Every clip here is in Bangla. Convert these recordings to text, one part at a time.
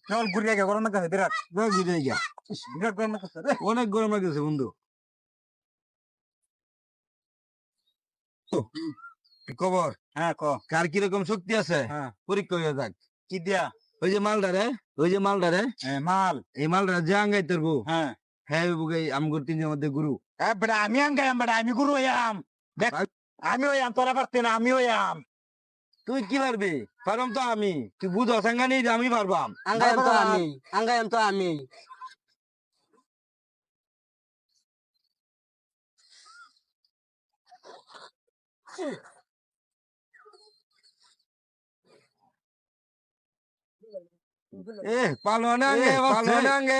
চল ঘুরিয়ে গে গরম লাগতেছে বিরাট ঘুরে গিয়া বিরাট গরম লাগতেছে রে অনেক গরম লাগতেছে বন্ধু। খবর হ্যাঁ ক কার কিরকম শক্তি আছে হ্যাঁ পরীক্ষা হয়ে যাক। কি দিয়া ওই যে মালদারে মাল এই মালদারে যে আঙ্গাই তোরবো হ্যাঁ হ্যাঁ বুকে আমগুর তিনজনের মধ্যে গুরু। বেটা আমি আঙ্গাই বেটা আমি গুরু হইয়াম দেখ আমি হইয়াম তোরা পারতি না আমি হইয়াম তুই কি পারবি? পারবাম তো আমি, তুই বুঝ অসাঙ্গানি আমি পারবাম। আঙ্গায়াম তো আমি পালোয়ানে আঙ্গে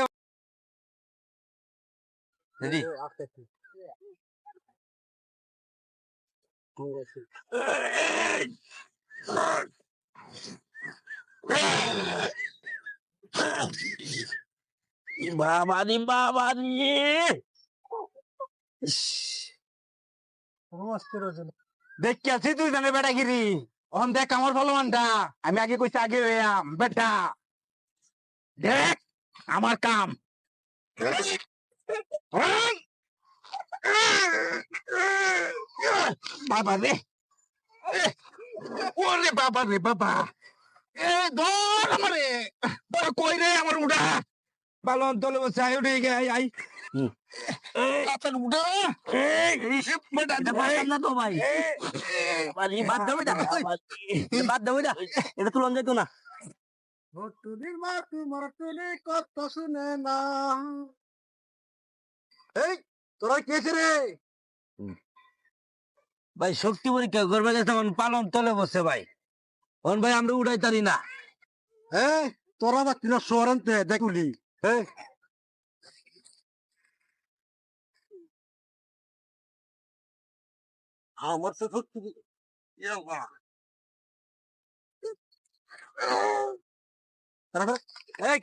রেডি বাবারি দেখি আছি তুই জানে বেটা গিরি অন দেখ আমার ফলমানটা আমি আগে কইছি আগে হইয়াম বেটা দেখ আমার কাম বাবা রে ওরে বাবা রে বাবা এ ধর আমারে কই রে আমার উড়া পালোয়ান তলে বসে আই উঠে গে আই আপনার উড়া বেটা না তো ভাই বাদ দেবে বাদ দেবে এটা তুলন যেত না ভট্টুনির মা তোমার টুনি কত শুনে না এই তোরা কেছে রে ভাই শক্তি পরীক্ষা করবে গেছে তখন পালন তলে বসে ভাই অন ভাই আমরা উড়াই তারি না। হ্যাঁ তোরা বা কিনা সোয়ারান্তে দেখুলি হ্যাঁ আমার তো সত্যি এই